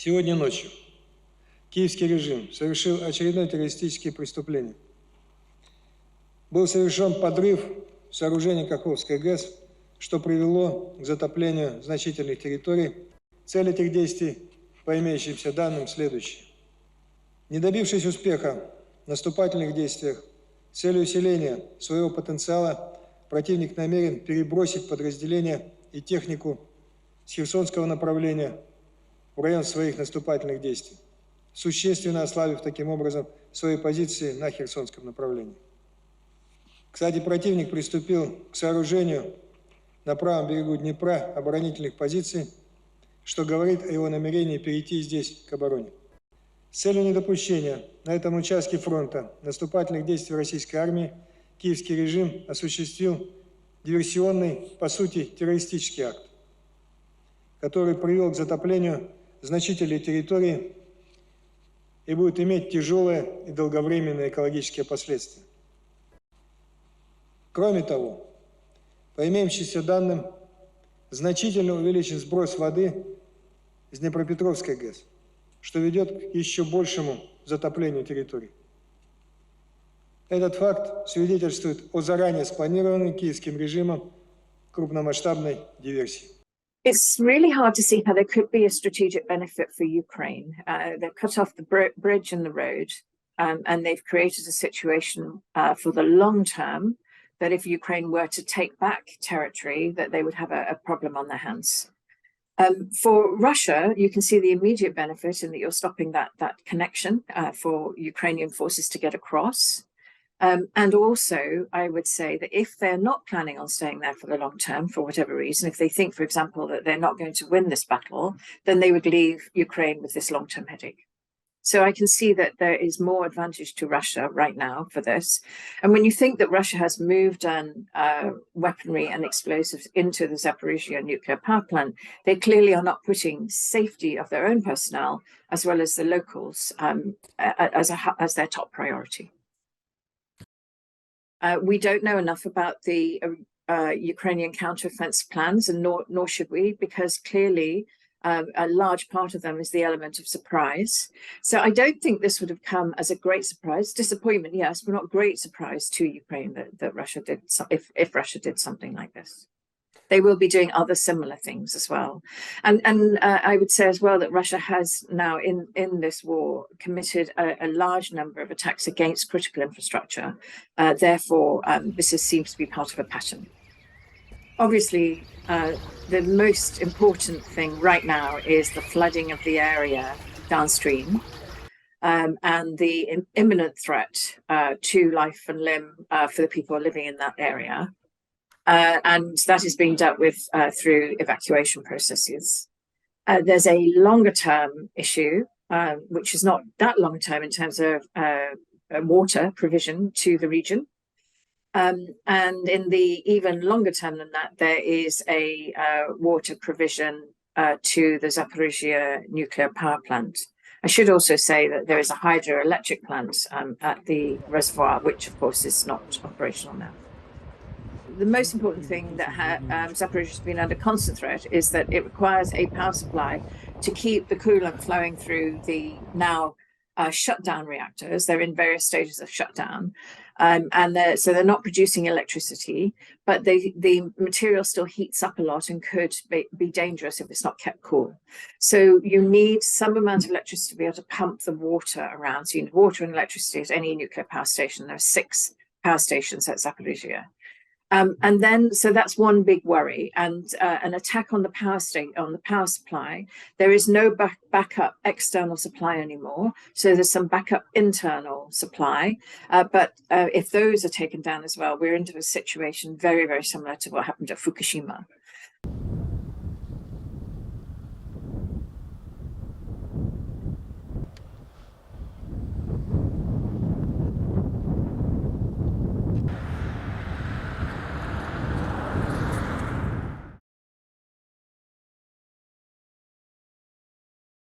Сегодня ночью киевский режим совершил очередное террористическое преступление. Был совершен подрыв сооружений Каховской ГЭС, что привело к затоплению значительных территорий. Цель этих действий, по имеющимся данным, следующая. Не добившись успеха в наступательных действиях, с целью усиления своего потенциала, противник намерен перебросить подразделения и технику с Херсонского направления в район своих наступательных действий, существенно ослабив таким образом свои позиции на Херсонском направлении. Кстати, противник приступил к сооружению на правом берегу Днепра оборонительных позиций, что говорит о его намерении перейти здесь к обороне. С целью недопущения на этом участке фронта наступательных действий российской армии киевский режим осуществил диверсионный, по сути, террористический акт, который привел к затоплению значительной территории и будет иметь тяжелые и долговременные экологические последствия. Кроме того, по имеющимся данным, значительно увеличен сброс воды с Днепропетровской ГЭС, что ведет к еще большему затоплению территорий. Этот факт свидетельствует о заранее спланированной киевским режимом крупномасштабной диверсии. It's really hard to see how there could be a strategic benefit for Ukraine. They've cut off the bridge and the road, and they've created a situation for the long term that if Ukraine were to take back territory, that they would have a problem on their hands. For Russia, you can see the immediate benefit in that you're stopping that connection for Ukrainian forces to get across. And also, I would say that if they're not planning on staying there for the long term, for whatever reason, if they think, for example, that they're not going to win this battle, then they would leave Ukraine with this long-term headache. So I can see that there is more advantage to Russia right now for this. And when you think that Russia has moved weaponry and explosives into the Zaporizhzhia nuclear power plant, they clearly are not putting safety of their own personnel as well as the locals as their top priority. We don't know enough about the Ukrainian counteroffensive plans, and nor should we, because clearly a large part of them is the element of surprise. So I don't think this would have come as a great surprise. Disappointment, yes, but not great surprise to Ukraine that Russia did, if Russia did something like this. They will be doing other similar things as well. And I would say as well that Russia has now in this war committed a large number of attacks against critical infrastructure. Therefore, this seems to be part of a pattern. Obviously, the most important thing right now is the flooding of the area downstream and the imminent threat to life and limb for the people living in that area. And that is being dealt with through evacuation processes. There's a longer term issue, which is not that long term in terms of water provision to the region. And in the even longer term than that, there is a water provision to the Zaporizhzhia nuclear power plant. I should also say that there is a hydroelectric plant at the reservoir, which of course is not operational now. The most important thing that Zaporizhzhia has been under constant threat is that it requires a power supply to keep the coolant flowing through the now shutdown reactors. They're in various stages of shutdown. So they're not producing electricity, but the material still heats up a lot and could be dangerous if it's not kept cool. So you need some amount of electricity to be able to pump the water around. So you need water and electricity at any nuclear power station. There are 6 power stations at Zaporizhzhia. And then, so that's one big worry, and an attack on the power supply. There is no backup external supply anymore. So there's some backup internal supply. But if those are taken down as well, we're into a situation very, very similar to what happened at Fukushima.